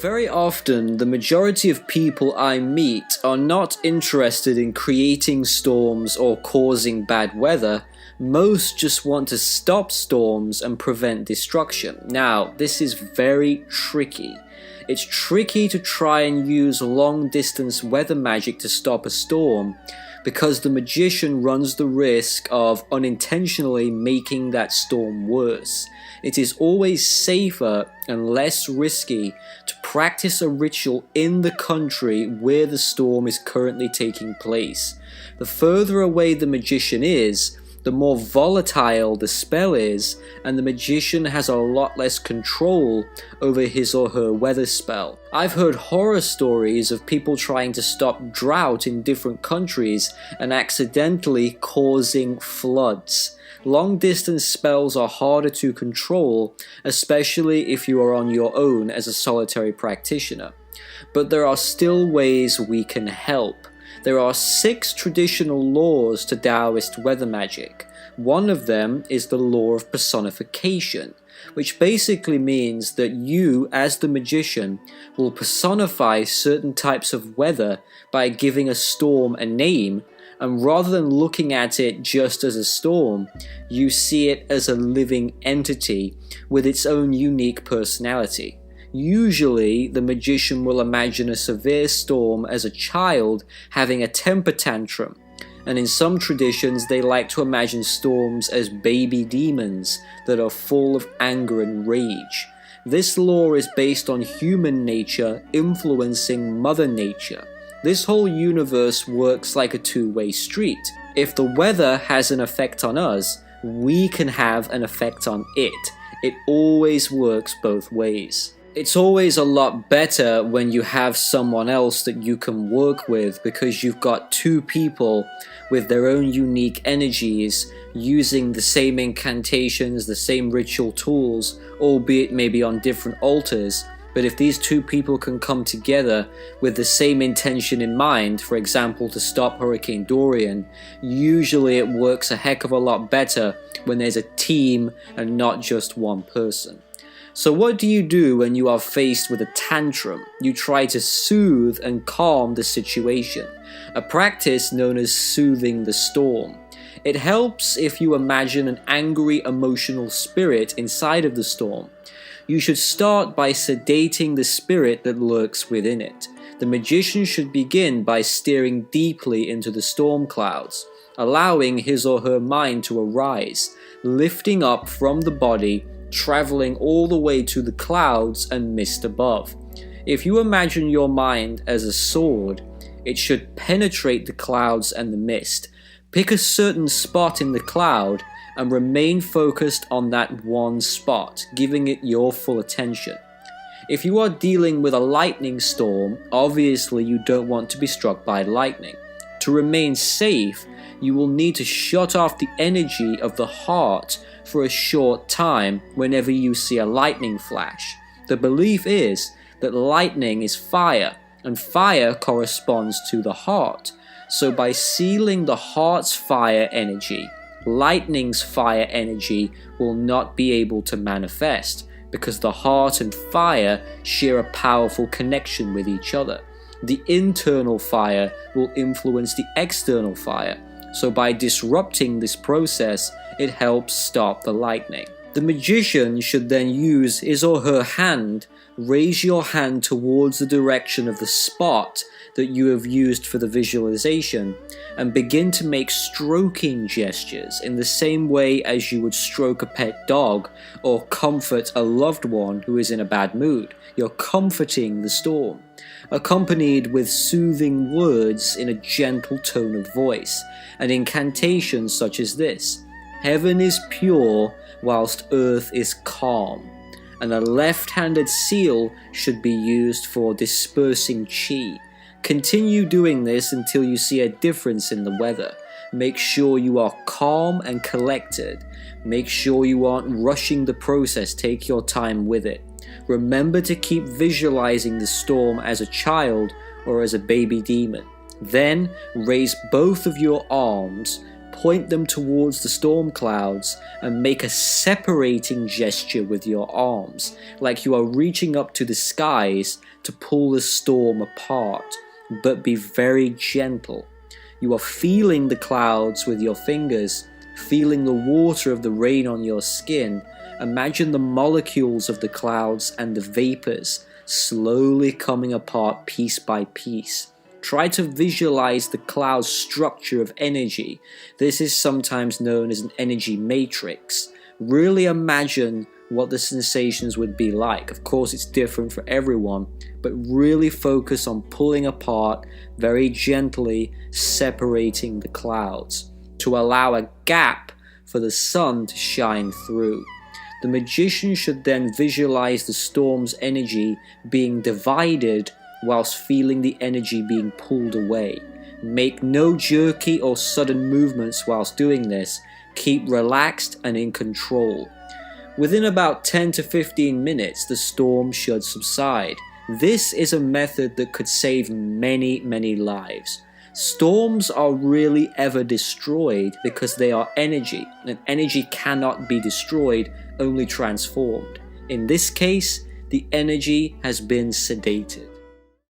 Very often, the majority of people I meet are not interested in creating storms or causing bad weather. Most just want to stop storms and prevent destruction. Now, this is very tricky. It's tricky to try and use long-distance weather magic to stop a storm, because the magician runs the risk of unintentionally making that storm worse. It is always safer and less risky to practice a ritual in the country where the storm is currently taking place. The further away the magician is, the more volatile the spell is, and the magician has a lot less control over his or her weather spell. I've heard horror stories of people trying to stop drought in different countries and accidentally causing floods. Long-distance spells are harder to control, especially if you are on your own as a solitary practitioner. But there are still ways we can help. There are 6 traditional laws to Taoist weather magic. One of them is the law of personification, which basically means that you, as the magician, will personify certain types of weather by giving a storm a name, and rather than looking at it just as a storm, you see it as a living entity with its own unique personality. Usually, the magician will imagine a severe storm as a child having a temper tantrum, and in some traditions they like to imagine storms as baby demons that are full of anger and rage. This law is based on human nature influencing Mother Nature. This whole universe works like a two-way street. If the weather has an effect on us, we can have an effect on it. It always works both ways. It's always a lot better when you have someone else that you can work with, because you've got 2 people with their own unique energies using the same incantations, the same ritual tools, albeit maybe on different altars. But if these 2 people can come together with the same intention in mind, for example to stop Hurricane Dorian, usually it works a heck of a lot better when there's a team and not just one person. So what do you do when you are faced with a tantrum? You try to soothe and calm the situation, a practice known as soothing the storm. It helps if you imagine an angry emotional spirit inside of the storm. You should start by sedating the spirit that lurks within it. The magician should begin by steering deeply into the storm clouds, allowing his or her mind to arise, lifting up from the body, traveling all the way to the clouds and mist above. If you imagine your mind as a sword, it should penetrate the clouds and the mist. Pick a certain spot in the cloud and remain focused on that one spot, giving it your full attention. If you are dealing with a lightning storm, obviously you don't want to be struck by lightning. To remain safe, you will need to shut off the energy of the heart for a short time whenever you see a lightning flash. The belief is that lightning is fire, and fire corresponds to the heart. So by sealing the heart's fire energy, lightning's fire energy will not be able to manifest, because the heart and fire share a powerful connection with each other. The internal fire will influence the external fire, so by disrupting this process, it helps stop the lightning. The magician should then use his or her hand. Raise your hand towards the direction of the spot that you have used for the visualization, and begin to make stroking gestures in the same way as you would stroke a pet dog or comfort a loved one who is in a bad mood. You're comforting the storm, accompanied with soothing words in a gentle tone of voice, and incantations such as this: "Heaven is pure whilst earth is calm," and a left-handed seal should be used for dispersing chi. Continue doing this until you see a difference in the weather. Make sure you are calm and collected. Make sure you aren't rushing the process. Take your time with it. Remember to keep visualizing the storm as a child or as a baby demon. Then raise both of your arms, point them towards the storm clouds and make a separating gesture with your arms, like you are reaching up to the skies to pull the storm apart, but be very gentle. You are feeling the clouds with your fingers, feeling the water of the rain on your skin. Imagine the molecules of the clouds and the vapors slowly coming apart piece by piece. Try to visualize the cloud's structure of energy. This is sometimes known as an energy matrix. Really imagine what the sensations would be like. Of course, it's different for everyone, but really focus on pulling apart, very gently separating the clouds to allow a gap for the sun to shine through. The magician should then visualize the storm's energy being divided whilst feeling the energy being pulled away. Make no jerky or sudden movements whilst doing this. Keep relaxed and in control. Within about 10 to 15 minutes, the storm should subside. This is a method that could save many, many lives. Storms are really ever destroyed because they are energy, and energy cannot be destroyed, only transformed. In this case, the energy has been sedated.